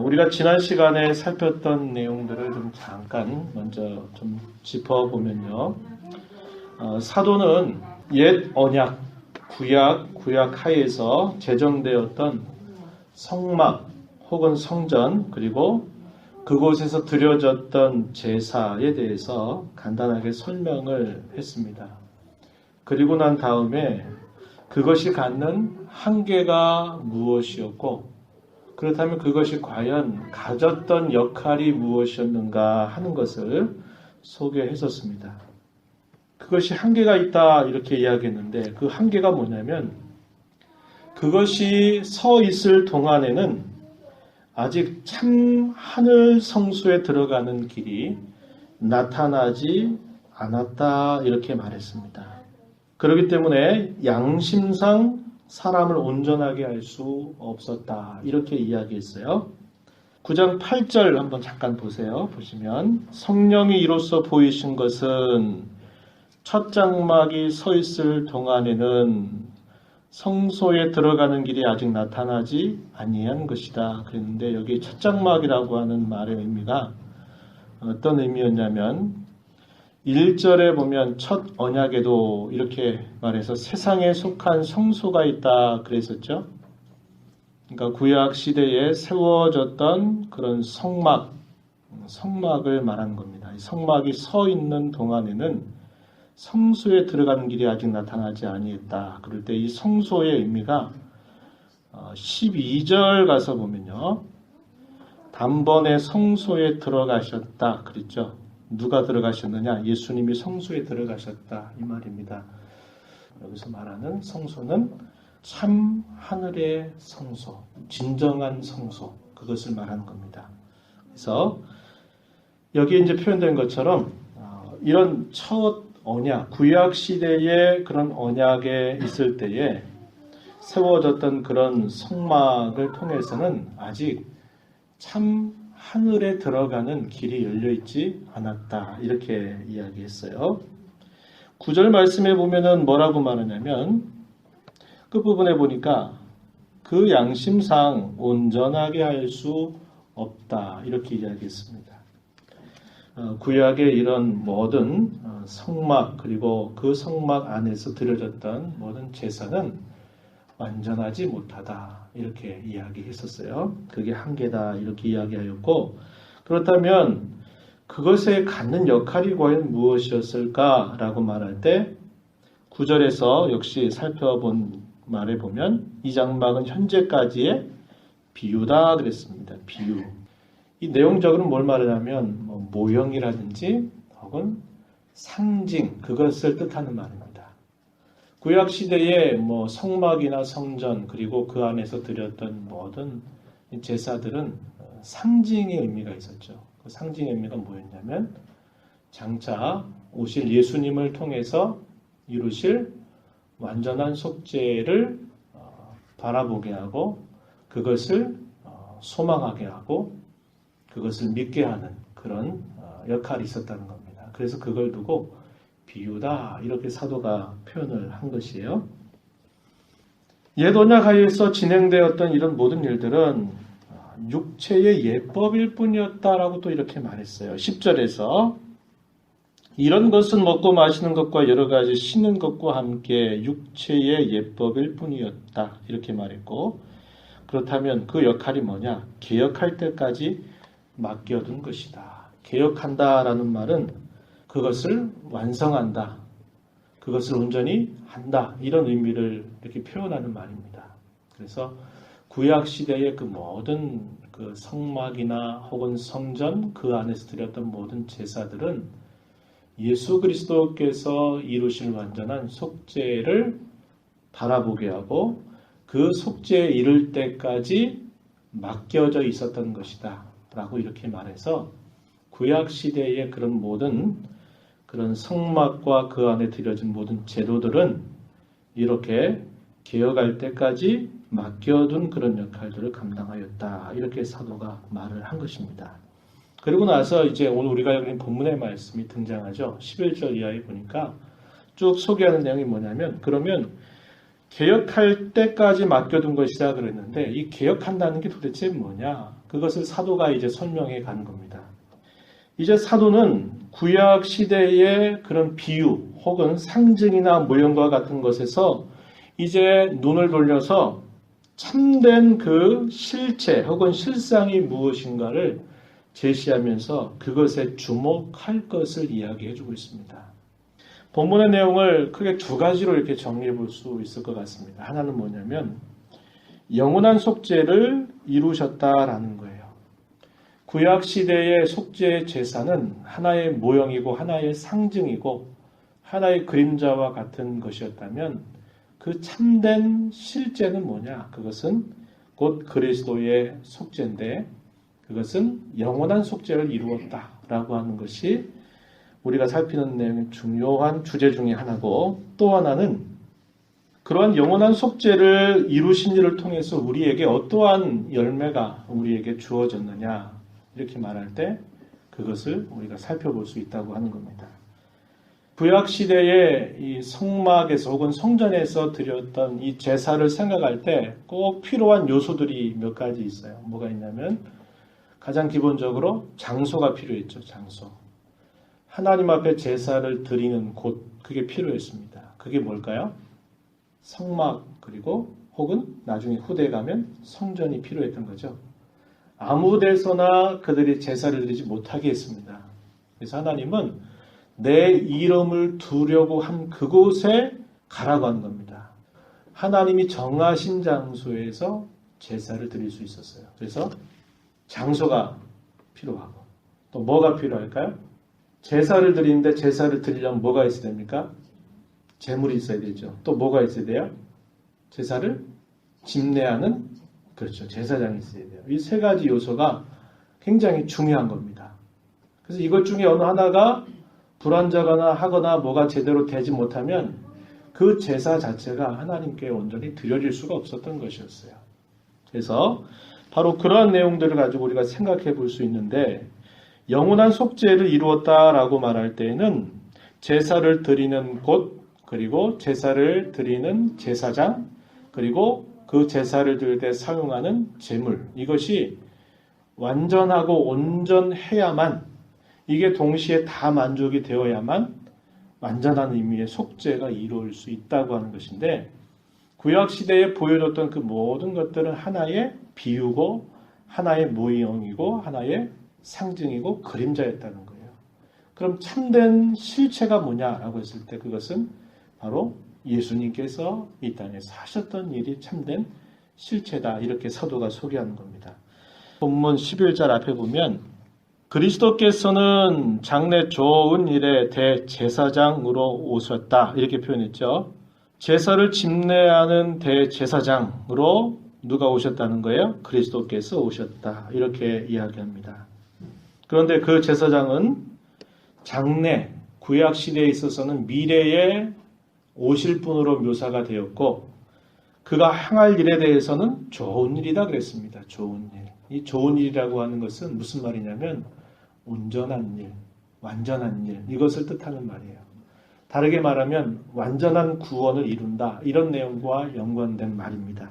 우리가 지난 시간에 살폈던 내용들을 좀 잠깐 먼저 좀 짚어보면요. 사도는 옛 언약, 구약 하에서 제정되었던 성막 혹은 성전, 그리고 그곳에서 드려졌던 제사에 대해서 간단하게 설명을 했습니다. 그리고 난 다음에 그것이 갖는 한계가 무엇이었고, 그렇다면 그것이 과연 가졌던 역할이 무엇이었는가 하는 것을 소개했었습니다. 그것이 한계가 있다 이렇게 이야기했는데, 그 한계가 뭐냐면 그것이 서 있을 동안에는 아직 참 하늘 성소에 들어가는 길이 나타나지 않았다 이렇게 말했습니다. 그렇기 때문에 양심상 사람을 온전하게 할 수 없었다 이렇게 이야기했어요. 9장 8절 한번 잠깐 보세요. 보시면 성령이 이로써 보이신 것은 첫 장막이 서 있을 동안에는 성소에 들어가는 길이 아직 나타나지 아니한 것이다 그랬는데, 여기 첫 장막이라고 하는 말의 의미가 어떤 의미였냐면 1절에 보면 첫 언약에도 이렇게 말해서 세상에 속한 성소가 있다 그랬었죠. 그러니까 구약 시대에 세워졌던 그런 성막을 말하는 겁니다. 성막이 서 있는 동안에는 성소에 들어가는 길이 아직 나타나지 아니했다. 그럴 때 이 성소의 의미가 12절 가서 보면요. 단번에 성소에 들어가셨다 그랬죠. 누가 들어가셨느냐? 예수님이 성소에 들어가셨다 이 말입니다. 여기서 말하는 성소는 참 하늘의 성소, 진정한 성소, 그것을 말하는 겁니다. 그래서 여기에 이제 표현된 것처럼 이런 첫 언약, 구약 시대의 그런 언약에 있을 때에 세워졌던 그런 성막을 통해서는 아직 참 하늘에 들어가는 길이 열려있지 않았다 이렇게 이야기했어요. 9절 말씀에 보면은 뭐라고 말하냐면 끝부분에 보니까 그 양심상 온전하게 할 수 없다 이렇게 이야기했습니다. 구약의 이런 모든 성막, 그리고 그 성막 안에서 드려졌던 모든 제사는 완전하지 못하다 이렇게 이야기했었어요. 그게 한계다 이렇게 이야기하였고, 그렇다면 그것에 갖는 역할이 과연 무엇이었을까라고 말할 때 9절에서 역시 살펴본 말에 보면 이 장막은 현재까지의 비유다 그랬습니다. 비유. 이 내용적으로는 뭘 말하냐면 모형이라든지 혹은 상징, 그것을 뜻하는 말입니다. 구약 시대의 성막이나 성전, 그리고 그 안에서 드렸던 모든 제사들은 상징의 의미가 있었죠. 그 상징의 의미가 뭐였냐면 장차 오실 예수님을 통해서 이루실 완전한 속죄를 바라보게 하고 그것을 소망하게 하고 그것을 믿게 하는 그런 역할이 있었다는 겁니다. 그래서 그걸 두고 비유다 이렇게 사도가 표현을 한 것이에요. 옛 언약 하에서 진행되었던 이런 모든 일들은 육체의 예법일 뿐이었다라고 또 이렇게 말했어요. 10절에서 이런 것은 먹고 마시는 것과 여러 가지 씻는 것과 함께 육체의 예법일 뿐이었다 이렇게 말했고, 그렇다면 그 역할이 뭐냐? 개혁할 때까지 맡겨둔 것이다. 개혁한다라는 말은 그것을 완성한다, 그것을 온전히 한다 이런 의미를 이렇게 표현하는 말입니다. 그래서 구약 시대의 그 모든 그 성막이나 혹은 성전 그 안에서 드렸던 모든 제사들은 예수 그리스도께서 이루실 완전한 속죄를 바라보게 하고 그 속죄에 이를 때까지 맡겨져 있었던 것이다 라고 이렇게 말해서 구약 시대의 그런 모든 그런 성막과 그 안에 드려진 모든 제도들은 이렇게 개혁할 때까지 맡겨둔 그런 역할들을 감당하였다 이렇게 사도가 말을 한 것입니다. 그리고 나서 이제 오늘 우리가 읽은 본문의 말씀이 등장하죠. 11절 이하에 보니까 쭉 소개하는 내용이 뭐냐면, 그러면 개혁할 때까지 맡겨둔 것이다 그랬는데 이 개혁한다는 게 도대체 뭐냐? 그것을 사도가 이제 설명해 가는 겁니다. 이제 사도는 구약 시대의 그런 비유 혹은 상징이나 모형과 같은 것에서 이제 눈을 돌려서 참된 그 실체 혹은 실상이 무엇인가를 제시하면서 그것에 주목할 것을 이야기해 주고 있습니다. 본문의 내용을 크게 두 가지로 이렇게 정리해 볼 수 있을 것 같습니다. 하나는 뭐냐면 영원한 속죄를 이루셨다라는 거예요. 구약 시대의 속죄 제사는 하나의 모형이고 하나의 상징이고 하나의 그림자와 같은 것이었다면 그 참된 실제는 뭐냐? 그것은 곧 그리스도의 속죄인데 그것은 영원한 속죄를 이루었다라고 하는 것이 우리가 살피는 내용의 중요한 주제 중에 하나고 또 하나는 그러한 영원한 속죄를 이루신 일을 통해서 우리에게 어떠한 열매가 우리에게 주어졌느냐 이렇게 말할 때 그것을 우리가 살펴볼 수 있다고 하는 겁니다. 구약 시대의 이 성막에서 혹은 성전에서 드렸던 이 제사를 생각할 때 꼭 필요한 요소들이 몇 가지 있어요. 뭐가 있냐면 가장 기본적으로 장소가 필요했죠. 장소. 하나님 앞에 제사를 드리는 곳 그게 필요했습니다. 그게 뭘까요? 성막 그리고 혹은 나중에 후대에 가면 성전이 필요했던 거죠. 아무 데서나 그들이 제사를 드리지 못하게 했습니다. 그래서 하나님은 내 이름을 두려고 한 그곳에 가라고 한 겁니다. 하나님이 정하신 장소에서 제사를 드릴 수 있었어요. 그래서 장소가 필요하고 또 뭐가 필요할까요? 제사를 드리는데 제사를 드리려면 뭐가 있어야 됩니까? 제물이 있어야 되죠. 또 뭐가 있어야 돼요? 제사를 집례하는 그렇죠. 제사장이 있어야 돼요. 이 세 가지 요소가 굉장히 중요한 겁니다. 그래서 이것 중에 어느 하나가 불완전하거나 하거나 뭐가 제대로 되지 못하면 그 제사 자체가 하나님께 온전히 드려질 수가 없었던 것이었어요. 그래서 바로 그러한 내용들을 가지고 우리가 생각해 볼 수 있는데 영원한 속죄를 이루었다라고 말할 때에는 제사를 드리는 곳 그리고 제사를 드리는 제사장 그리고 그 제사를 드릴 때 사용하는 제물 이것이 완전하고 온전해야만 이게 동시에 다 만족이 되어야만 완전한 의미의 속죄가 이루어질 수 있다고 하는 것인데 구약 시대에 보여줬던 그 모든 것들은 하나의 비유고 하나의 모형이고 하나의 상징이고 그림자였다는 거예요. 그럼 참된 실체가 뭐냐라고 했을 때 그것은 바로 예수님께서 이 땅에서 하셨던 일이 참된 실체다. 이렇게 사도가 소개하는 겁니다. 본문 11절 앞에 보면 그리스도께서는 장래 좋은 일의 대제사장으로 오셨다. 이렇게 표현했죠. 제사를 집례하는 대제사장으로 누가 오셨다는 거예요? 그리스도께서 오셨다. 이렇게 이야기합니다. 그런데 그 제사장은 장래, 구약 시대에 있어서는 미래에 오실 분으로 묘사가 되었고 그가 행할 일에 대해서는 좋은 일이다 그랬습니다. 좋은 일. 이 좋은 일이라고 하는 것은 무슨 말이냐면 온전한 일, 완전한 일 이것을 뜻하는 말이에요. 다르게 말하면 완전한 구원을 이룬다. 이런 내용과 연관된 말입니다.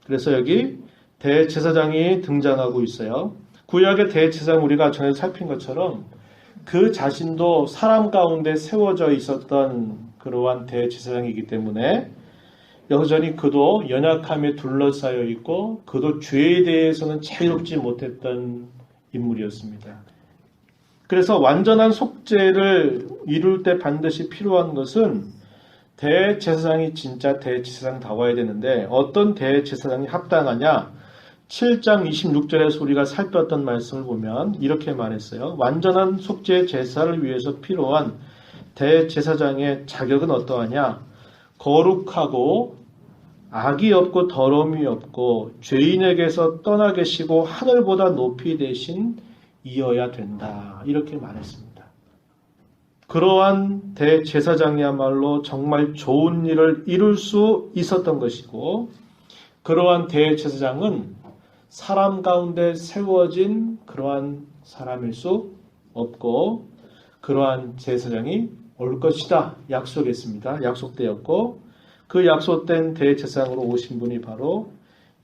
그래서 여기 대제사장이 등장하고 있어요. 구약의 대제사장 우리가 전에 살핀 것처럼 그 자신도 사람 가운데 세워져 있었던 그러한 대제사장이기 때문에 여전히 그도 연약함에 둘러싸여 있고 그도 죄에 대해서는 자유롭지 못했던 인물이었습니다. 그래서 완전한 속죄를 이룰 때 반드시 필요한 것은 대제사장이 진짜 대제사장다워야 되는데 어떤 대제사장이 합당하냐? 7장 26절에서 우리가 살폈던 말씀을 보면 이렇게 말했어요. 완전한 속죄 제사를 위해서 필요한 대제사장의 자격은 어떠하냐? 거룩하고 악이 없고 더러움이 없고 죄인에게서 떠나 계시고 하늘보다 높이 되신 이어야 된다. 이렇게 말했습니다. 그러한 대제사장이야말로 정말 좋은 일을 이룰 수 있었던 것이고 그러한 대제사장은 사람 가운데 세워진 그러한 사람일 수 없고 그러한 제사장이 올 것이다. 약속했습니다. 약속되었고 그 약속된 대제사장으로 오신 분이 바로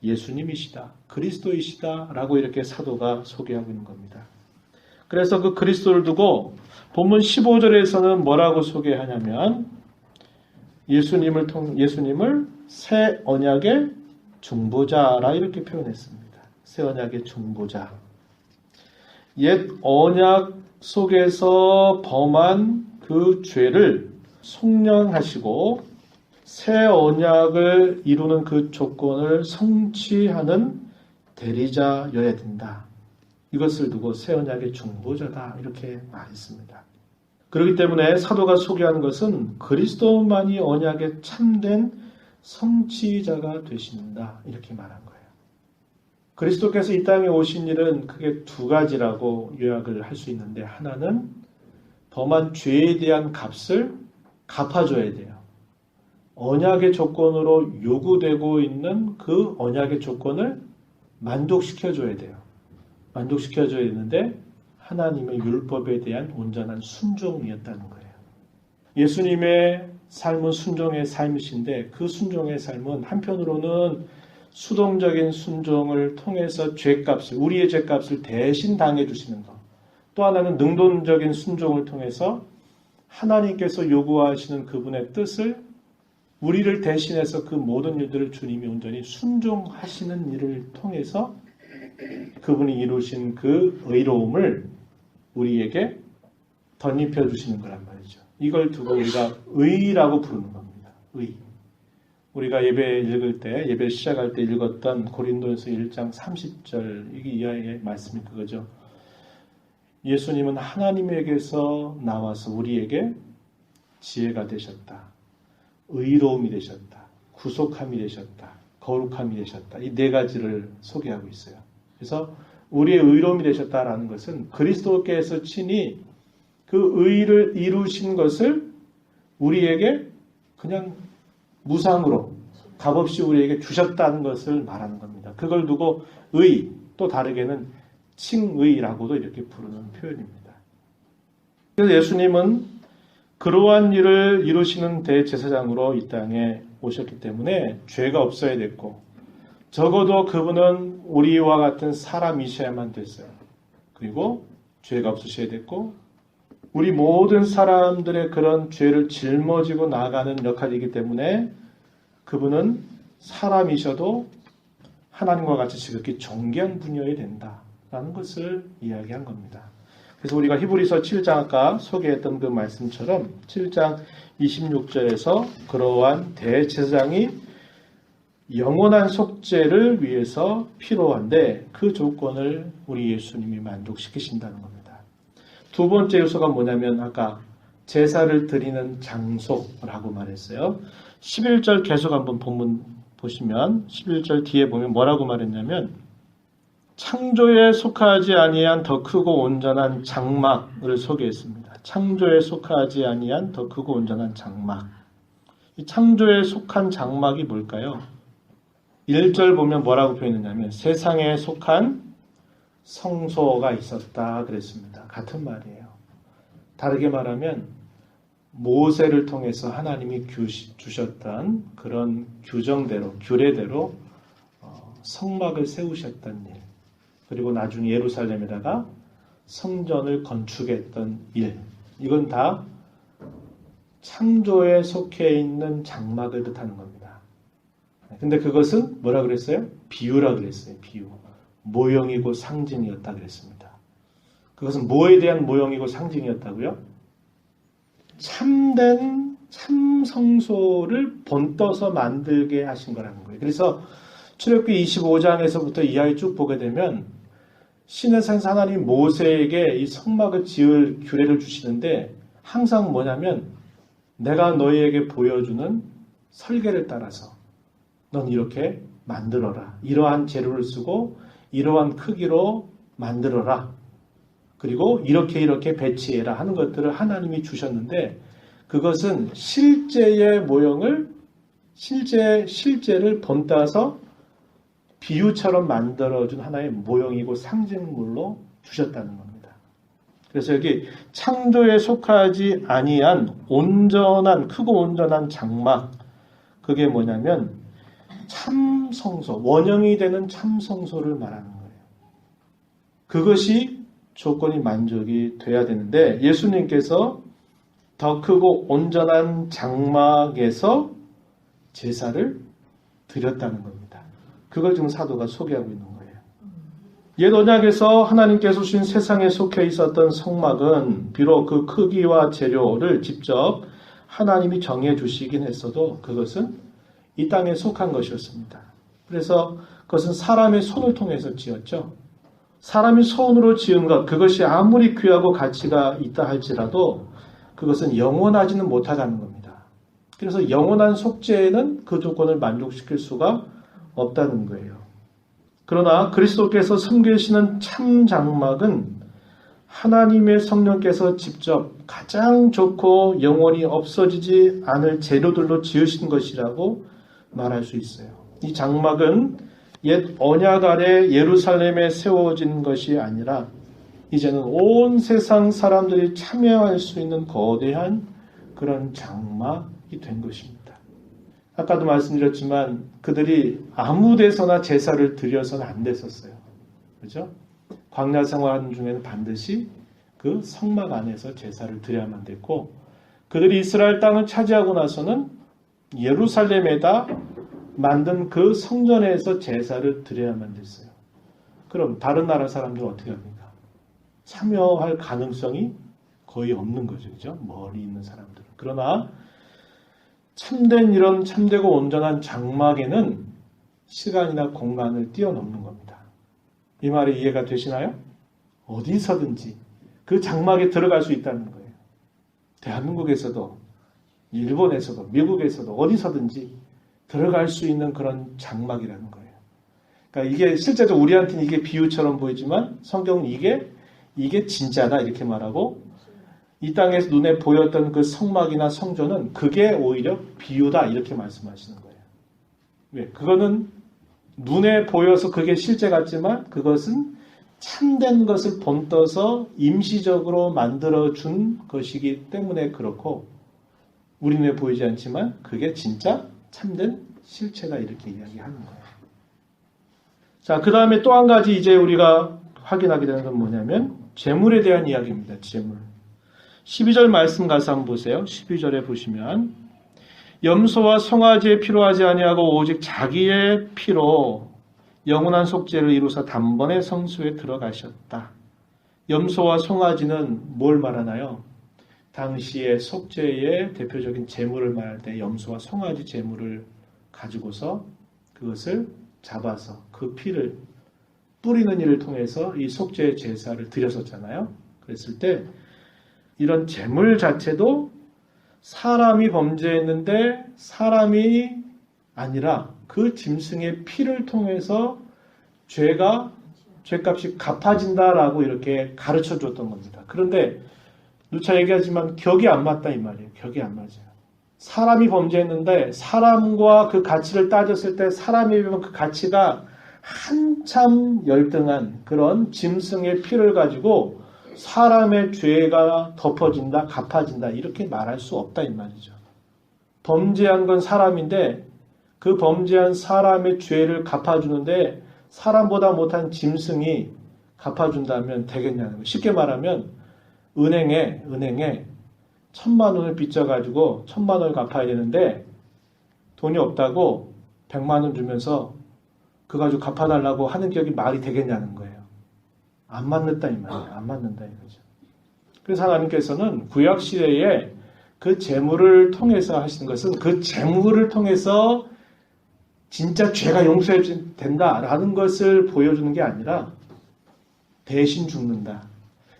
예수님이시다, 그리스도이시다 라고 이렇게 사도가 소개하고 있는 겁니다. 그래서 그 그리스도를 두고 본문 15절에서는 뭐라고 소개하냐면 예수님을 새 언약의 중보자라 이렇게 표현했습니다. 새 언약의 중보자. 옛 언약 속에서 범한 그 죄를 속량하시고 새 언약을 이루는 그 조건을 성취하는 대리자여야 된다. 이것을 두고 새 언약의 중보자다 이렇게 말했습니다. 그렇기 때문에 사도가 소개하는 것은 그리스도만이 언약의 참된 성취자가 되신다 이렇게 말한 거예요. 그리스도께서 이 땅에 오신 일은 크게 두 가지라고 요약을 할 수 있는데, 하나는 범한 죄에 대한 값을 갚아줘야 돼요. 언약의 조건으로 요구되고 있는 그 언약의 조건을 만족시켜줘야 돼요. 만족시켜줘야 되는데 하나님의 율법에 대한 온전한 순종이었다는 거예요. 예수님의 삶은 순종의 삶이신데 그 순종의 삶은 한편으로는 수동적인 순종을 통해서 죄값을, 우리의 죄값을 대신 당해주시는 것, 또 하나는 능동적인 순종을 통해서 하나님께서 요구하시는 그분의 뜻을 우리를 대신해서 그 모든 일들을 주님이 온전히 순종하시는 일을 통해서 그분이 이루신 그 의로움을 우리에게 덧입혀 주시는 거란 말이죠. 이걸 두고 우리가 의라고 부르는 겁니다. 의. 우리가 예배 읽을 때, 예배 시작할 때 읽었던 고린도전서 1장 30절, 이게 이하의 말씀이 그거죠. 예수님은 하나님에게서 나와서 우리에게 지혜가 되셨다, 의로움이 되셨다, 구속함이 되셨다, 거룩함이 되셨다. 이 네 가지를 소개하고 있어요. 그래서 우리의 의로움이 되셨다라는 것은 그리스도께서 친히 그 의를 이루신 것을 우리에게 그냥 무상으로 값없이 우리에게 주셨다는 것을 말하는 겁니다. 그걸 두고 의, 또 다르게는 칭의라고도 이렇게 부르는 표현입니다. 그래서 예수님은 그러한 일을 이루시는 대제사장으로 이 땅에 오셨기 때문에 죄가 없어야 됐고, 적어도 그분은 우리와 같은 사람이셔야만 됐어요. 그리고 죄가 없으셔야 됐고, 우리 모든 사람들의 그런 죄를 짊어지고 나가는 역할이기 때문에 그분은 사람이셔도 하나님과 같이 지극히 존귀한 분이어야 된다라는 것을 이야기한 겁니다. 그래서 우리가 히브리서 7장 아까 소개했던 그 말씀처럼 7장 26절에서 그러한 대제사장이 영원한 속죄를 위해서 필요한데 그 조건을 우리 예수님이 만족시키신다는 겁니다. 두 번째 요소가 뭐냐면 아까 제사를 드리는 장소라고 말했어요. 11절 계속 한번 본문 보시면 11절 뒤에 보면 뭐라고 말했냐면 창조에 속하지 아니한 더 크고 온전한 장막을 소개했습니다. 창조에 속하지 아니한 더 크고 온전한 장막. 이 창조에 속한 장막이 뭘까요? 1절 보면 뭐라고 표현했냐면 세상에 속한 성소가 있었다 그랬습니다. 같은 말이에요. 다르게 말하면 모세를 통해서 하나님이 주셨던 그런 규정대로, 규례대로 성막을 세우셨던 일, 그리고 나중에 예루살렘에다가 성전을 건축했던 일, 이건 다 창조에 속해 있는 장막을 뜻하는 겁니다. 근데 그것은 뭐라 그랬어요? 비유라 그랬어요. 비유. 모형이고 상징이었다 그랬습니다. 그것은 뭐에 대한 모형이고 상징이었다고요? 참된 참성소를 본떠서 만들게 하신 거라는 거예요. 그래서 출애굽기 25장에서부터 이하에 쭉 보게 되면 신의 산에서 하나님 모세에게 이 성막을 지을 규례를 주시는데 항상 뭐냐면 내가 너희에게 보여주는 설계를 따라서 넌 이렇게 만들어라. 이러한 재료를 쓰고 이러한 크기로 만들어라. 그리고 이렇게 배치해라 하는 것들을 하나님이 주셨는데 그것은 실제의 모형을 실제를 본따서 비유처럼 만들어준 하나의 모형이고 상징물로 주셨다는 겁니다. 그래서 여기 창조에 속하지 아니한 온전한 크고 온전한 장막, 그게 뭐냐면 참성소, 원형이 되는 참성소를 말하는 거예요. 그것이 조건이 만족이 돼야 되는데 예수님께서 더 크고 온전한 장막에서 제사를 드렸다는 겁니다. 그걸 지금 사도가 소개하고 있는 거예요. 옛 언약에서 하나님께서 주신 세상에 속해 있었던 성막은 비록 그 크기와 재료를 직접 하나님이 정해 주시긴 했어도 그것은 이 땅에 속한 것이었습니다. 그래서 그것은 사람의 손을 통해서 지었죠. 사람이 손으로 지은 것, 그것이 아무리 귀하고 가치가 있다 할지라도 그것은 영원하지는 못하다는 겁니다. 그래서 영원한 속죄에는 그 조건을 만족시킬 수가 없다는 거예요. 그러나 그리스도께서 섬기시는 참 장막은 하나님의 성령께서 직접 가장 좋고 영원히 없어지지 않을 재료들로 지으신 것이라고 말할 수 있어요. 이 장막은 옛 언약 아래 예루살렘에 세워진 것이 아니라 이제는 온 세상 사람들이 참여할 수 있는 거대한 그런 장막이 된 것입니다. 아까도 말씀드렸지만 그들이 아무 데서나 제사를 드려서는 안 됐었어요. 그렇죠? 광야 생활하는 중에는 반드시 그 성막 안에서 제사를 드려야만 됐고 그들이 이스라엘 땅을 차지하고 나서는 예루살렘에다 만든 그 성전에서 제사를 드려야만 됐어요. 그럼 다른 나라 사람들은 어떻게 합니까? 참여할 가능성이 거의 없는 거죠. 그죠? 멀리 있는 사람들은. 그러나 참된 이런 참되고 온전한 장막에는 시간이나 공간을 뛰어넘는 겁니다. 이 말이 이해가 되시나요? 어디서든지 그 장막에 들어갈 수 있다는 거예요. 대한민국에서도 일본에서도 미국에서도 어디서든지 들어갈 수 있는 그런 장막이라는 거예요. 그러니까 이게 실제로 우리한테는 이게 비유처럼 보이지만 성경은 이게 진짜다 이렇게 말하고 이 땅에서 눈에 보였던 그 성막이나 성전은 그게 오히려 비유다 이렇게 말씀하시는 거예요. 왜? 그거는 눈에 보여서 그게 실제 같지만 그것은 참된 것을 본떠서 임시적으로 만들어준 것이기 때문에 그렇고 우리 눈에 보이지 않지만 그게 진짜 참된 실체다 이렇게 이야기하는 거예요. 자, 그 다음에 또 한 가지 이제 우리가 확인하게 되는 건 뭐냐면 재물에 대한 이야기입니다. 재물. 12절 말씀 가서 한번 보세요. 12절에 보시면 염소와 송아지에 필요하지 아니하고 오직 자기의 피로 영원한 속죄를 이루사 단번에 성소에 들어가셨다. 염소와 송아지는 뭘 말하나요? 당시의 속죄의 대표적인 제물을 말할 때 염소와 송아지 제물을 가지고서 그것을 잡아서 그 피를 뿌리는 일을 통해서 이 속죄의 제사를 드렸었잖아요. 그랬을 때 이런 제물 자체도 사람이 범죄했는데 사람이 아니라 그 짐승의 피를 통해서 죄값이 갚아진다라고 이렇게 가르쳐 줬던 겁니다. 그런데 누차 얘기하지만 격이 안 맞다 이 말이에요. 격이 안 맞아요. 사람이 범죄했는데 사람과 그 가치를 따졌을 때 사람이 보면 그 가치가 한참 열등한 그런 짐승의 피를 가지고 사람의 죄가 덮어진다, 갚아진다 이렇게 말할 수 없다 이 말이죠. 범죄한 건 사람인데 그 범죄한 사람의 죄를 갚아주는데 사람보다 못한 짐승이 갚아준다면 되겠냐는 거예요. 쉽게 말하면 은행에 1,000만 원을 빚져가지고 1,000만 원을 갚아야 되는데 돈이 없다고 100만 원 주면서 그거 가지고 갚아달라고 하는 격이 말이 되겠냐는 거예요. 안 맞는다 이 말이에요. 안 맞는다 이거죠. 그래서 하나님께서는 구약 시대에 그 재물을 통해서 하시는 것은 그 재물을 통해서 진짜 죄가 용서된다라는 것을 보여주는 게 아니라 대신 죽는다.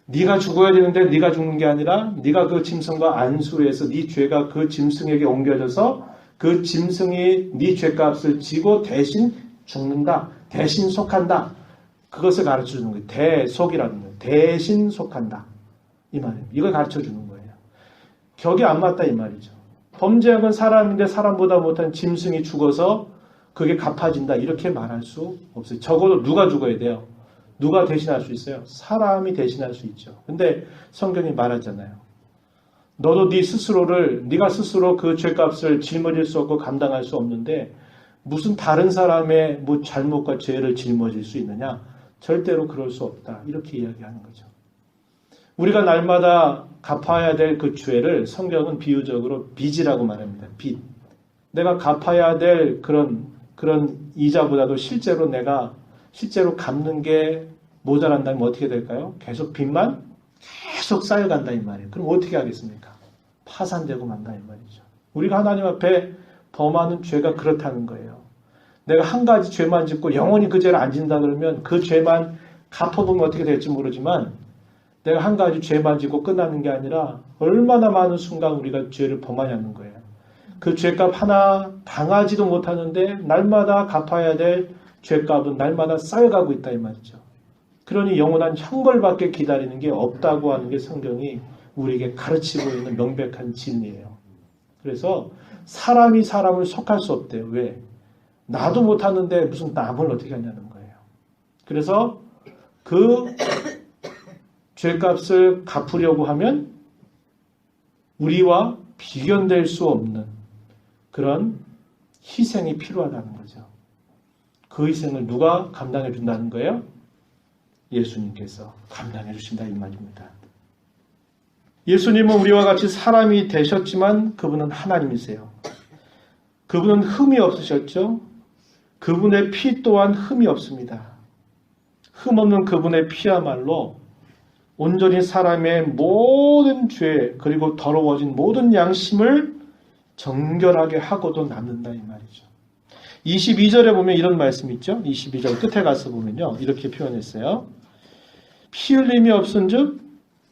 네가 죽어야 되는데 네가 죽는 게 아니라 네가 그 짐승과 안수해서 네 죄가 그 짐승에게 옮겨져서 그 짐승이 네 죄값을 지고 대신 죽는다. 대신 속한다. 그것을 가르쳐주는 거예요. 대속이라는 거예요. 대신 속한다. 이 말이에요. 이걸 가르쳐주는 거예요. 격이 안 맞다 이 말이죠. 범죄한 건 사람인데 사람보다 못한 짐승이 죽어서 그게 갚아진다. 이렇게 말할 수 없어요. 적어도 누가 죽어야 돼요? 누가 대신할 수 있어요? 사람이 대신할 수 있죠. 근데 성경이 말하잖아요. 너도 네가 스스로 그 죄값을 짊어질 수 없고 감당할 수 없는데 무슨 다른 사람의 뭐 잘못과 죄를 짊어질 수 있느냐? 절대로 그럴 수 없다. 이렇게 이야기하는 거죠. 우리가 날마다 갚아야 될 그 죄를 성경은 비유적으로 빚이라고 말합니다. 빚. 내가 갚아야 될 그런 이자보다도 실제로 갚는 게 모자란다면 어떻게 될까요? 계속 빚만 계속 쌓여간다 이 말이에요. 그럼 어떻게 하겠습니까? 파산되고 만다 이 말이죠. 우리가 하나님 앞에 범하는 죄가 그렇다는 거예요. 내가 한 가지 죄만 짓고 영원히 그 죄를 안 짓는다 그러면 그 죄만 갚아보면 어떻게 될지 모르지만 내가 한 가지 죄만 짓고 끝나는 게 아니라 얼마나 많은 순간 우리가 죄를 범하냐는 거예요. 그 죄값 하나 당하지도 못하는데 날마다 갚아야 될 죄값은 날마다 쌓여가고 있다 이 말이죠. 그러니 영원한 형벌밖에 기다리는 게 없다고 하는 게 성경이 우리에게 가르치고 있는 명백한 진리예요. 그래서 사람이 사람을 속할 수 없대요. 왜? 나도 못하는데 무슨 남을 어떻게 하냐는 거예요. 그래서 그 죄값을 갚으려고 하면 우리와 비견될 수 없는 그런 희생이 필요하다는 거죠. 그 희생을 누가 감당해 준다는 거예요? 예수님께서 감당해 주신다 이 말입니다. 예수님은 우리와 같이 사람이 되셨지만 그분은 하나님이세요. 그분은 흠이 없으셨죠? 그분의 피 또한 흠이 없습니다. 흠 없는 그분의 피야말로 온전히 사람의 모든 죄 그리고 더러워진 모든 양심을 정결하게 하고도 남는다 이 말이죠. 22절에 보면 이런 말씀이 있죠. 22절 끝에 가서 보면요. 이렇게 표현했어요. 피 흘림이 없은 즉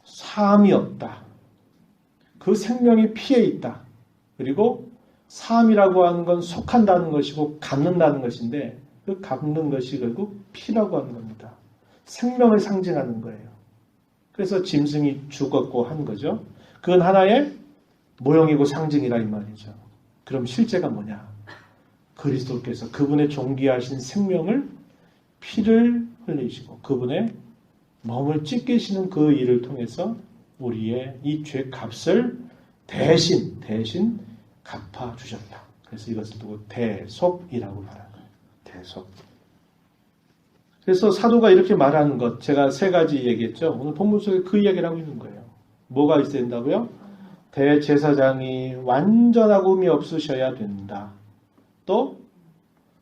사함이 없다. 그 생명이 피에 있다. 그리고 사함이라고 하는 건 속한다는 것이고 갚는다는 것인데 그 갚는 것이 결국 피라고 하는 겁니다. 생명을 상징하는 거예요. 그래서 짐승이 죽었고 한 거죠. 그건 하나의 모형이고 상징이라 이 말이죠. 그럼 실제가 뭐냐? 그리스도께서 그분의 존귀하신 생명을 피를 흘리시고 그분의 몸을 찢기시는 그 일을 통해서 우리의 이 죄값을 대신 갚아주셨다. 그래서 이것을 두고 대속이라고 말하는 거예요. 대속. 그래서 사도가 이렇게 말하는 것 제가 세 가지 얘기했죠. 오늘 본문 속에 그 이야기를 하고 있는 거예요. 뭐가 있어야 된다고요? 대제사장이 완전하고 흠이 없으셔야 된다. 또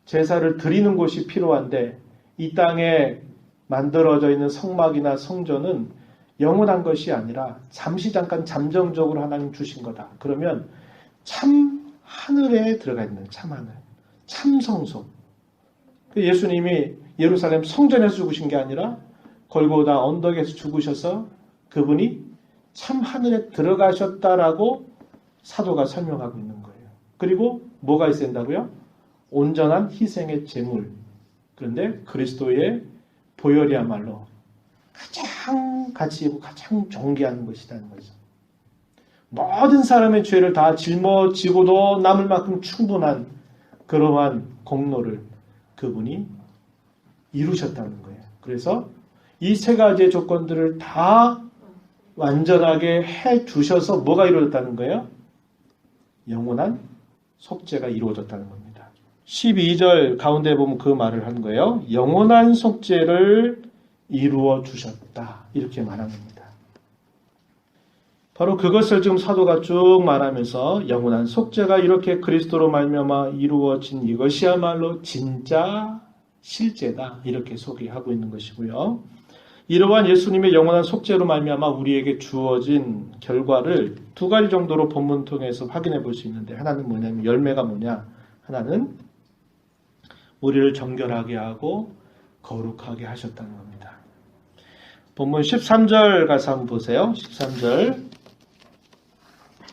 제사를 드리는 곳이 필요한데 이 땅에 만들어져 있는 성막이나 성전은 영원한 것이 아니라 잠시 잠깐 잠정적으로 하나님 주신 거다. 그러면 참 하늘에 들어가 있는 참 하늘, 참 성소. 예수님이 예루살렘 성전에서 죽으신 게 아니라 골고다 언덕에서 죽으셔서 그분이 참 하늘에 들어가셨다라고 사도가 설명하고 있는 거예요. 그리고 뭐가 있어야 된다고요? 온전한 희생의 제물. 그런데 그리스도의 보혈이야말로 가장 가치 있고 가장 존귀한 것이라는 거죠. 모든 사람의 죄를 다 짊어지고도 남을 만큼 충분한 그러한 공로를 그분이 이루셨다는 거예요. 그래서 이 세 가지의 조건들을 다 완전하게 해 주셔서 뭐가 이루어졌다는 거예요? 영원한 속죄가 이루어졌다는 겁니다. 12절 가운데 보면 그 말을 한 거예요. 영원한 속죄를 이루어 주셨다. 이렇게 말한 겁니다. 바로 그것을 지금 사도가 쭉 말하면서 영원한 속죄가 이렇게 그리스도로 말미암아 이루어진 이것이야말로 진짜 실제다. 이렇게 소개하고 있는 것이고요. 이러한 예수님의 영원한 속죄로 말미암아 우리에게 주어진 결과를 두 가지 정도로 본문 통해서 확인해 볼 수 있는데 하나는 뭐냐면 열매가 뭐냐? 하나는 우리를 정결하게 하고 거룩하게 하셨다는 겁니다. 본문 13절 가서 한번 보세요. 13절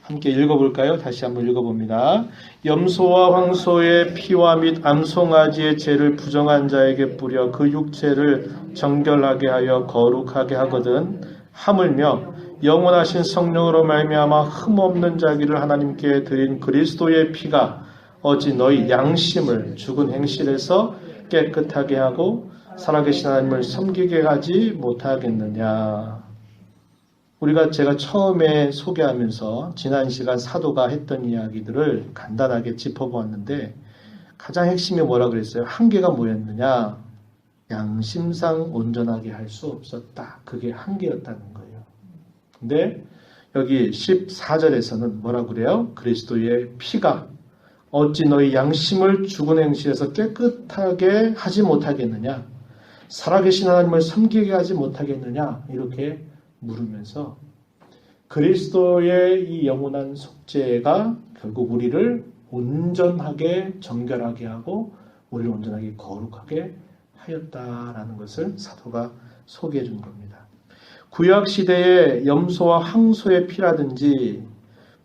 함께 읽어볼까요? 다시 한번 읽어봅니다. 염소와 황소의 피와 및 암송아지의 죄를 부정한 자에게 뿌려 그 육체를 정결하게 하여 거룩하게 하거든 하물며 영원하신 성령으로 말미암아 흠없는 자기를 하나님께 드린 그리스도의 피가 어찌 너희 양심을 죽은 행실에서 깨끗하게 하고 살아계신 하나님을 섬기게 하지 못하겠느냐. 제가 처음에 소개하면서 지난 시간 사도가 했던 이야기들을 간단하게 짚어보았는데 가장 핵심이 뭐라 그랬어요? 한계가 뭐였느냐? 양심상 온전하게 할 수 없었다. 그게 한계였다는 거예요. 근데 여기 14절에서는 뭐라 그래요? 그리스도의 피가 어찌 너희 양심을 죽은 행실에서 깨끗하게 하지 못하겠느냐? 살아계신 하나님을 섬기게 하지 못하겠느냐? 이렇게 물으면서 그리스도의 이 영원한 속죄가 결국 우리를 온전하게 정결하게 하고 우리를 온전하게 거룩하게 하였다라는 것을 사도가 소개해 준 겁니다. 구약 시대에 염소와 황소의 피라든지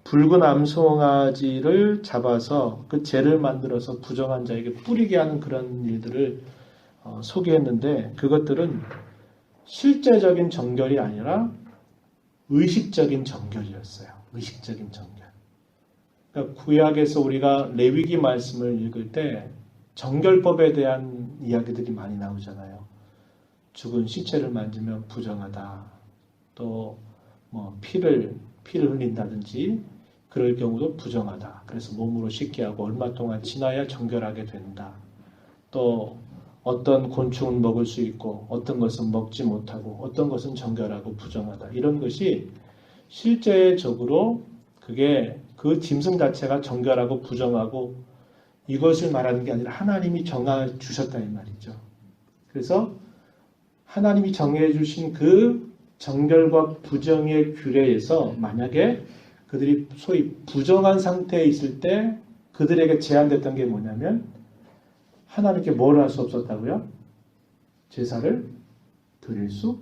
붉은 암송아지를 잡아서 그 재를 만들어서 부정한 자에게 뿌리게 하는 그런 일들을 소개했는데 그것들은 실제적인 정결이 아니라 의식적인 정결이었어요. 의식적인 정결. 그러니까 구약에서 우리가 레위기 말씀을 읽을 때 정결법에 대한 이야기들이 많이 나오잖아요. 죽은 시체를 만지면 부정하다. 또 피를 흘린다든지 그럴 경우도 부정하다. 그래서 몸으로 씻게 하고 얼마 동안 지나야 정결하게 된다. 또 어떤 곤충은 먹을 수 있고 어떤 것은 먹지 못하고 어떤 것은 정결하고 부정하다. 이런 것이 실제적으로 그게 그 짐승 자체가 정결하고 부정하고 이것을 말하는 게 아니라 하나님이 정해 주셨다 이 말이죠. 그래서 하나님이 정해 주신 그 정결과 부정의 규례에서 만약에 그들이 소위 부정한 상태에 있을 때 그들에게 제한됐던 게 뭐냐면 하나님께 뭘 할 수 없었다고요? 제사를 드릴 수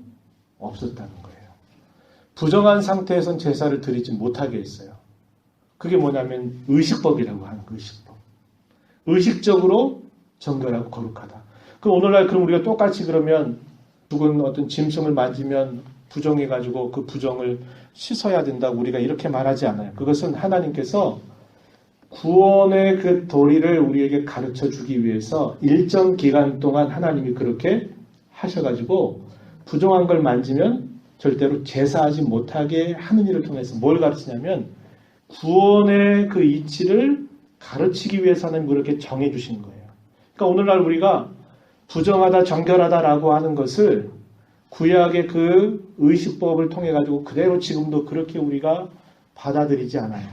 없었다는 거예요. 부정한 상태에선 제사를 드리지 못하게 했어요. 그게 뭐냐면 의식법이라고 하는 의식법. 의식적으로 정결하고 거룩하다. 그럼 오늘날 그럼 우리가 똑같이 그러면 죽은 어떤 짐승을 만지면 부정해가지고 그 부정을 씻어야 된다고 우리가 이렇게 말하지 않아요. 그것은 하나님께서 구원의 그 도리를 우리에게 가르쳐 주기 위해서 일정 기간 동안 하나님이 그렇게 하셔가지고 부정한 걸 만지면 절대로 제사하지 못하게 하는 일을 통해서 뭘 가르치냐면 구원의 그 이치를 가르치기 위해서 하나님 그렇게 정해 주신 거예요. 그러니까 오늘날 우리가 부정하다 정결하다라고 하는 것을 구약의 그 의식법을 통해 가지고 그대로 지금도 그렇게 우리가 받아들이지 않아요.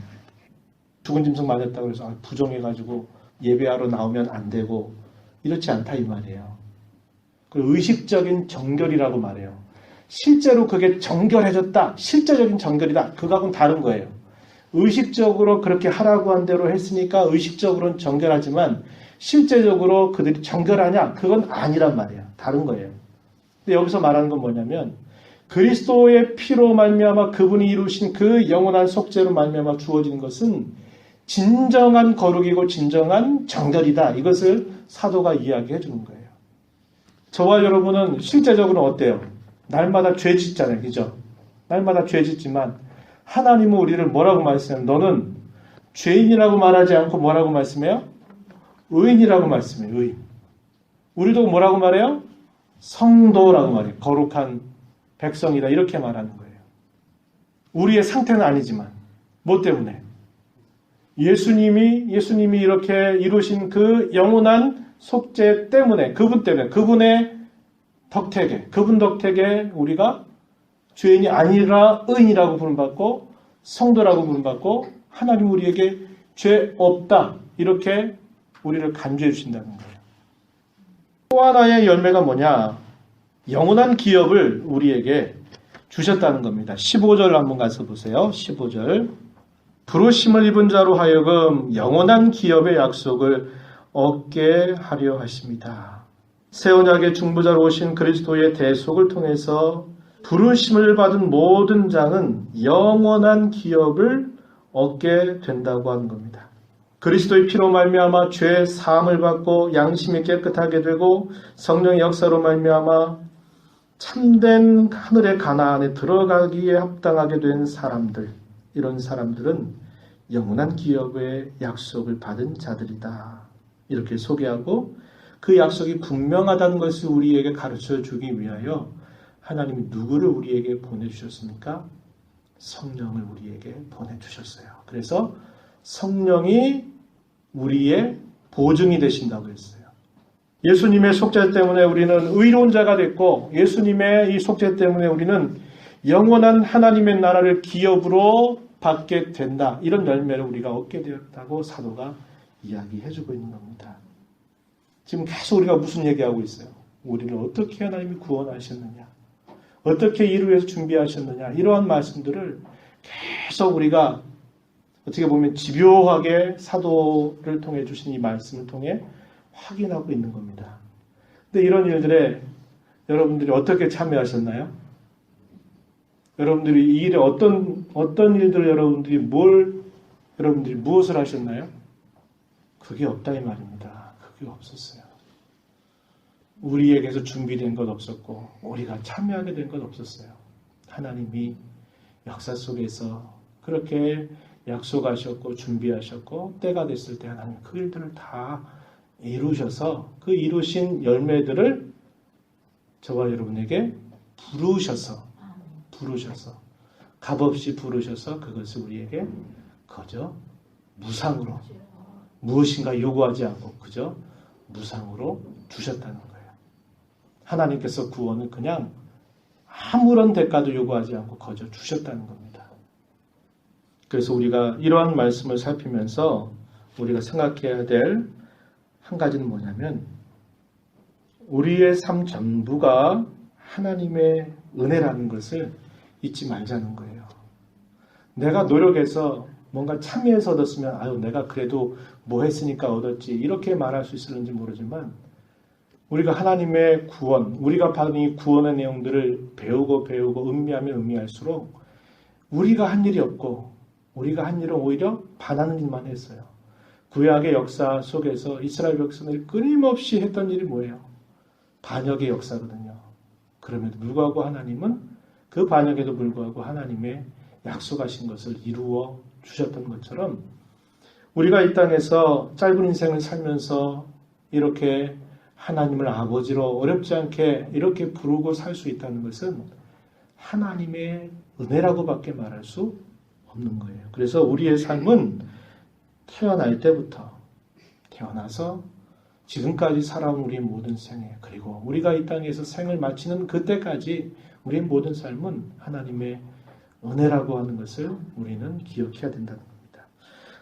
죽은 짐승 맞았다고 해서 부정해가지고 예배하러 나오면 안 되고 이렇지 않다 이 말이에요. 그 의식적인 정결이라고 말해요. 실제로 그게 정결해졌다. 실제적인 정결이다. 그거하고는 다른 거예요. 의식적으로 그렇게 하라고 한 대로 했으니까 의식적으로는 정결하지만 실제적으로 그들이 정결하냐? 그건 아니란 말이에요. 다른 거예요. 근데 여기서 말하는 건 뭐냐면 그리스도의 피로 말미암아 그분이 이루신 그 영원한 속죄로 말미암아 주어진 것은 진정한 거룩이고 진정한 정결이다. 이것을 사도가 이야기해 주는 거예요. 저와 여러분은 실제적으로 어때요? 날마다 죄 짓잖아요. 그죠? 날마다 죄 짓지만 하나님은 우리를 뭐라고 말씀해요? 너는 죄인이라고 말하지 않고 뭐라고 말씀해요? 의인이라고 말씀해요. 의인. 우리도 뭐라고 말해요? 성도라고 말해요. 거룩한 백성이다. 이렇게 말하는 거예요. 우리의 상태는 아니지만 뭐 때문에? 예수님이 이렇게 이루신 그 영원한 속죄 때문에 그분 때문에 그분의 덕택에 그분 덕택에 우리가 죄인이 아니라 의인이라고 부름받고 성도라고 부름받고 하나님 우리에게 죄 없다 이렇게 우리를 간주해 주신다는 거예요. 또 하나의 열매가 뭐냐? 영원한 기업을 우리에게 주셨다는 겁니다. 15절 한번 가서 보세요. 15절 부르심을 입은 자로 하여금 영원한 기업의 약속을 얻게 하려 하십니다. 새 언약의 중보자로 오신 그리스도의 대속을 통해서 부르심을 받은 모든 자는 영원한 기업을 얻게 된다고 하는 겁니다. 그리스도의 피로 말미암아 죄 사함을 받고 양심이 깨끗하게 되고 성령의 역사로 말미암아 참된 하늘의 가나안에 들어가기에 합당하게 된 사람들, 이런 사람들은 영원한 기업의 약속을 받은 자들이다. 이렇게 소개하고 그 약속이 분명하다는 것을 우리에게 가르쳐 주기 위하여 하나님이 누구를 우리에게 보내주셨습니까? 성령을 우리에게 보내주셨어요. 그래서 성령이 우리의 보증이 되신다고 했어요. 예수님의 속죄 때문에 우리는 의로운 자가 됐고 예수님의 이 속죄 때문에 우리는 영원한 하나님의 나라를 기업으로 받게 된다. 이런 열매를 우리가 얻게 되었다고 사도가 이야기해주고 있는 겁니다. 지금 계속 우리가 무슨 얘기하고 있어요? 우리를 어떻게 하나님이 구원하셨느냐? 어떻게 이를 위해서 준비하셨느냐? 이러한 말씀들을 계속 우리가 어떻게 보면 집요하게 사도를 통해 주신 이 말씀을 통해 확인하고 있는 겁니다. 근데 이런 일들에 여러분들이 어떻게 참여하셨나요? 여러분들이 이 일에 어떤 일들을 여러분들이 무엇을 하셨나요? 그게 없다 이 말입니다. 그게 없었어요. 우리에게서 준비된 것 없었고 우리가 참여하게 된 것 없었어요. 하나님이 역사 속에서 그렇게 약속하셨고 준비하셨고 때가 됐을 때 하나님 그 일들을 다 이루셔서 그 이루신 열매들을 저와 여러분에게 부르셔서 값없이 부르셔서 그것을 우리에게 그저 무상으로 무엇인가 요구하지 않고 그저 무상으로 주셨다는 거예요. 하나님께서 구원을 그냥 아무런 대가도 요구하지 않고 거저 주셨다는 겁니다. 그래서 우리가 이러한 말씀을 살피면서 우리가 생각해야 될 한 가지는 뭐냐면 우리의 삶 전부가 하나님의 은혜라는 것을 잊지 말자는 거예요. 내가 노력해서 뭔가 참여해서 얻었으면 내가 그래도 뭐 했으니까 얻었지 이렇게 말할 수 있을는지 모르지만 우리가 하나님의 구원, 우리가 받은 이 구원의 내용들을 배우고 음미하면 음미할수록 우리가 한 일이 없고 우리가 한 일은 오히려 반하는 일만 했어요. 구약의 역사 속에서 이스라엘 백성들이 끊임없이 했던 일이 뭐예요? 반역의 역사거든요. 그럼에도 불구하고 하나님은 그 반역에도 불구하고 하나님의 약속하신 것을 이루어 주셨던 것처럼 우리가 이 땅에서 짧은 인생을 살면서 이렇게 하나님을 아버지로 어렵지 않게 이렇게 부르고 살 수 있다는 것은 하나님의 은혜라고밖에 말할 수 없는 거예요. 그래서 우리의 삶은 태어날 때부터 태어나서 지금까지 살아온 우리의 모든 생애 그리고 우리가 이 땅에서 생을 마치는 그때까지 우리의 모든 삶은 하나님의 은혜라고 하는 것을 우리는 기억해야 된다는 겁니다.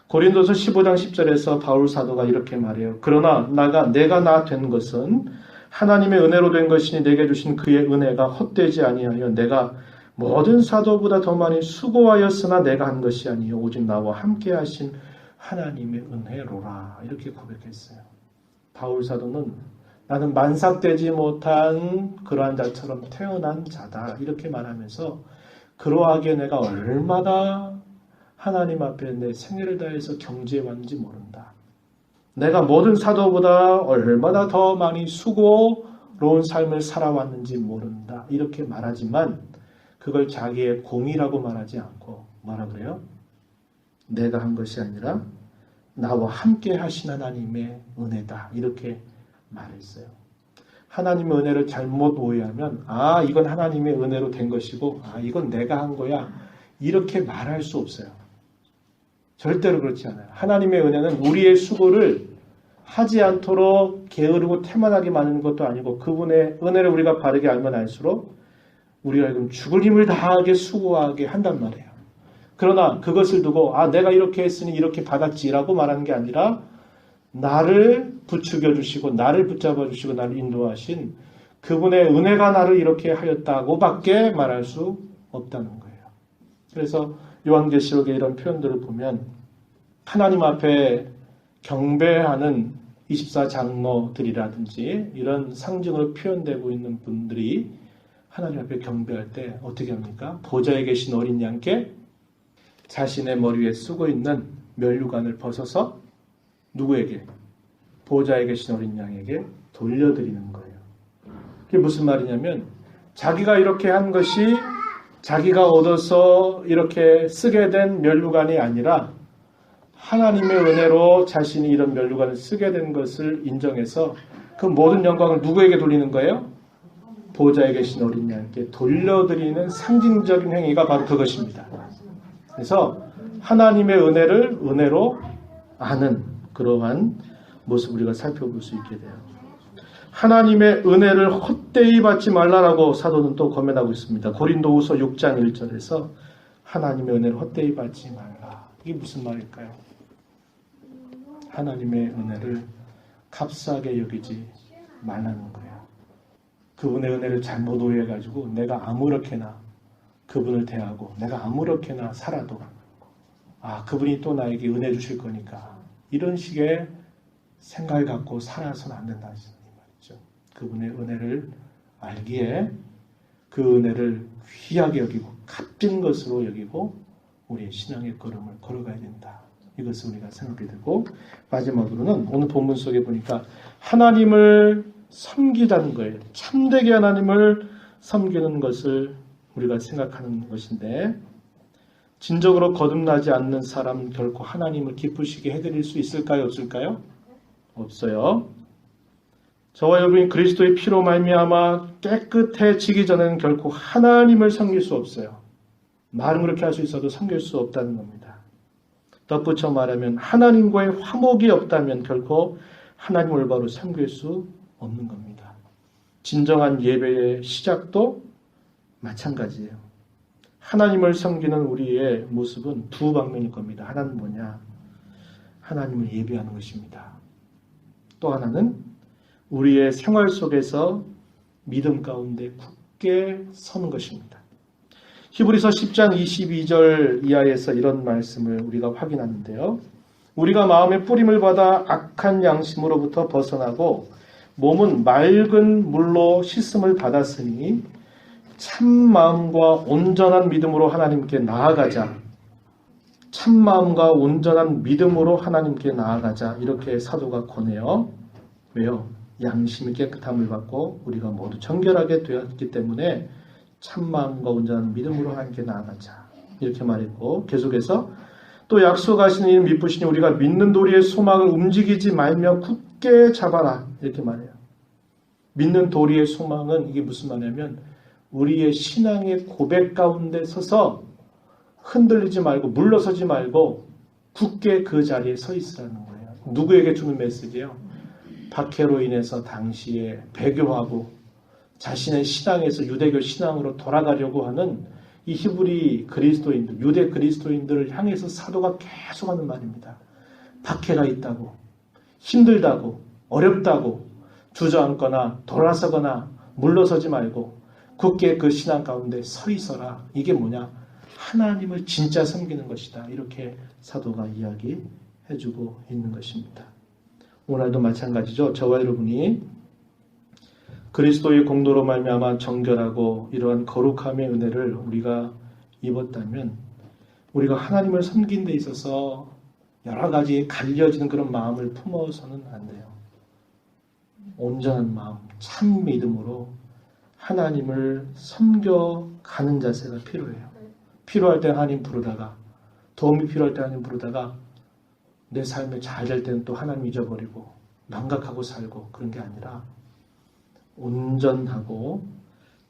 고린도서 15장 10절에서 바울 사도가 이렇게 말해요. 그러나 내가 나 된 것은 하나님의 은혜로 된 것이니 내게 주신 그의 은혜가 헛되지 아니하여 내가 모든 사도보다 더 많이 수고하였으나 내가 한 것이 아니요 오직 나와 함께 하신 하나님의 은혜로라 이렇게 고백했어요. 바울 사도는 나는 만삭되지 못한 그러한 자처럼 태어난 자다 이렇게 말하면서 그러하기에 내가 얼마나 하나님 앞에 내 생애를 다해서 경주해 왔는지 모른다. 내가 모든 사도보다 얼마나 더 많이 수고로운 삶을 살아왔는지 모른다 이렇게 말하지만 그걸 자기의 공이라고 말하지 않고 뭐라 그래요? 내가 한 것이 아니라 나와 함께 하신 하나님의 은혜다 이렇게 말했어요. 하나님의 은혜를 잘못 오해하면 이건 하나님의 은혜로 된 것이고 이건 내가 한 거야 이렇게 말할 수 없어요. 절대로 그렇지 않아요. 하나님의 은혜는 우리의 수고를 하지 않도록 게으르고 태만하게 만드는 것도 아니고 그분의 은혜를 우리가 바르게 알면 알수록 우리가 지금 죽을 힘을 다하게 수고하게 한단 말이에요. 그러나 그것을 두고 내가 이렇게 했으니 이렇게 받았지라고 말하는 게 아니라 나를 부추겨 주시고 나를 붙잡아 주시고 나를 인도하신 그분의 은혜가 나를 이렇게 하였다고밖에 말할 수 없다는 거예요. 그래서 요한계시록의 이런 표현들을 보면 하나님 앞에 경배하는 24장로들이라든지 이런 상징으로 표현되고 있는 분들이 하나님 앞에 경배할 때 어떻게 합니까? 보좌에 계신 어린 양께 자신의 머리 위에 쓰고 있는 면류관을 벗어서 누구에게? 보좌에 계신 어린 양에게 돌려드리는 거예요. 그게 무슨 말이냐면 자기가 이렇게 한 것이 자기가 얻어서 이렇게 쓰게 된 면류관이 아니라 하나님의 은혜로 자신이 이런 면류관을 쓰게 된 것을 인정해서 그 모든 영광을 누구에게 돌리는 거예요? 보좌에 계신 어린 양께 돌려드리는 상징적인 행위가 바로 그것입니다. 그래서 하나님의 은혜를 은혜로 아는 그러한 모습을 우리가 살펴볼 수 있게 돼요. 하나님의 은혜를 헛되이 받지 말라라고 사도는 또 권면하고 있습니다. 고린도후서 6장 1절에서 하나님의 은혜를 헛되이 받지 말라. 이게 무슨 말일까요? 하나님의 은혜를 값싸게 여기지 말라는 거예요. 그분의 은혜를 잘못 오해해가지고 내가 아무렇게나 그분을 대하고 내가 아무렇게나 살아도 그분이 또 나에게 은혜 주실 거니까 이런 식의 생각을 갖고 살아서는 안 된다는 말이죠. 그분의 은혜를 알기에 그 은혜를 귀하게 여기고 값진 것으로 여기고 우리의 신앙의 걸음을 걸어가야 된다. 이것을 우리가 생각하게 되고, 마지막으로는 오늘 본문 속에 보니까 하나님을 섬기다는 거예요. 참되게 하나님을 섬기는 것을 우리가 생각하는 것인데, 진정으로 거듭나지 않는 사람은 결코 하나님을 기쁘시게 해드릴 수 있을까요? 없을까요? 없어요. 저와 여러분이 그리스도의 피로 말미암아 깨끗해지기 전에는 결코 하나님을 섬길 수 없어요. 말은 그렇게 할 수 있어도 섬길 수 없다는 겁니다. 덧붙여 말하면 하나님과의 화목이 없다면 결코 하나님을 올바로 섬길 수 없는 겁니다. 진정한 예배의 시작도 마찬가지예요. 하나님을 섬기는 우리의 모습은 두 방면일 겁니다. 하나는 뭐냐? 하나님을 예배하는 것입니다. 또 하나는 우리의 생활 속에서 믿음 가운데 굳게 서는 것입니다. 히브리서 10장 22절 이하에서 이런 말씀을 우리가 확인하는데요. 우리가 마음의 뿌림을 받아 악한 양심으로부터 벗어나고 몸은 맑은 물로 씻음을 받았으니 참 마음과 온전한 믿음으로 하나님께 나아가자. 참 마음과 온전한 믿음으로 하나님께 나아가자. 이렇게 사도가 권해요. 왜요? 양심이 깨끗함을 받고 우리가 모두 정결하게 되었기 때문에 참 마음과 온전한 믿음으로 하나님께 나아가자. 이렇게 말했고, 계속해서 또 약속하신 이 미쁘시니 우리가 믿는 도리의 소망을 움직이지 말며 굳게 잡아라. 이렇게 말해요. 믿는 도리의 소망은 이게 무슨 말이냐면 우리의 신앙의 고백 가운데 서서 흔들리지 말고 물러서지 말고 굳게 그 자리에 서 있으라는 거예요. 누구에게 주는 메시지예요? 박해로 인해서 당시에 배교하고 자신의 신앙에서 유대교 신앙으로 돌아가려고 하는 이 히브리 그리스도인들, 유대 그리스도인들을 향해서 사도가 계속하는 말입니다. 박해가 있다고, 힘들다고, 어렵다고 주저앉거나 돌아서거나 물러서지 말고 굳게 그 신앙 가운데 서 있어라. 이게 뭐냐? 하나님을 진짜 섬기는 것이다. 이렇게 사도가 이야기해주고 있는 것입니다. 오늘도 마찬가지죠. 저와 여러분이 그리스도의 공로로 말미암아 정결하고 이러한 거룩함의 은혜를 우리가 입었다면 우리가 하나님을 섬긴 데 있어서 여러 가지 갈려지는 그런 마음을 품어서는 안 돼요. 온전한 마음, 참 믿음으로 하나님을 섬겨가는 자세가 필요해요. 필요할 때 하나님 부르다가, 도움이 필요할 때 하나님 부르다가 내 삶에 잘 될 때는 또 하나님 잊어버리고 망각하고 살고 그런 게 아니라 온전하고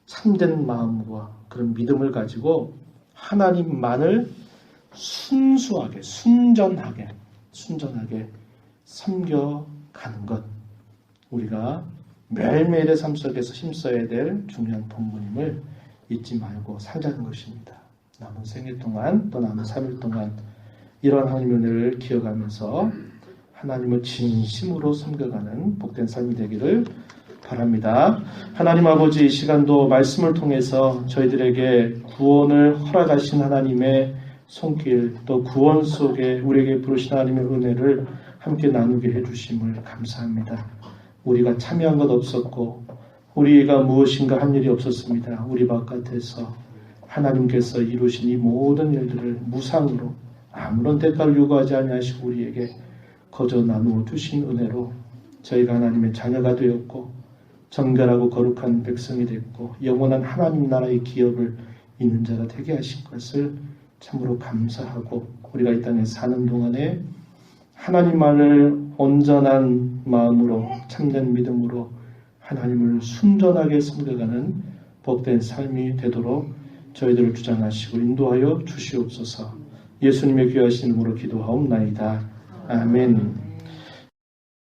참된 마음과 그런 믿음을 가지고 하나님만을 순수하게, 순전하게 섬겨가는 것, 우리가 매일매일의 삶 속에서 힘써야 될 중요한 본분임을 잊지 말고 살자는 것입니다. 남은 생일 동안 또 남은 3일 동안 이러한 하나님의 은혜를 기억하면서 하나님을 진심으로 섬겨가는 복된 삶이 되기를 바랍니다. 하나님 아버지, 이 시간도 말씀을 통해서 저희들에게 구원을 허락하신 하나님의 손길, 또 구원 속에 우리에게 부르신 하나님의 은혜를 함께 나누게 해주심을 감사합니다. 우리가 참여한 것 없었고 우리가 무엇인가 한 일이 없었습니다. 우리 바깥에서 하나님께서 이루신 이 모든 일들을 무상으로 아무런 대가를 요구하지 아니하시고 우리에게 거저 나누어 주신 은혜로 저희가 하나님의 자녀가 되었고 정결하고 거룩한 백성이 됐고 영원한 하나님 나라의 기업을 잇는 자가 되게 하신 것을 참으로 감사하고 우리가 이 땅에 사는 동안에 하나님만을 온전한 마음으로 참된 믿음으로 하나님을 순전하게 섬겨가는 복된 삶이 되도록 저희들을 주장하시고 인도하여 주시옵소서. 예수님의 귀하신 이름으로 기도하옵나이다. 아멘.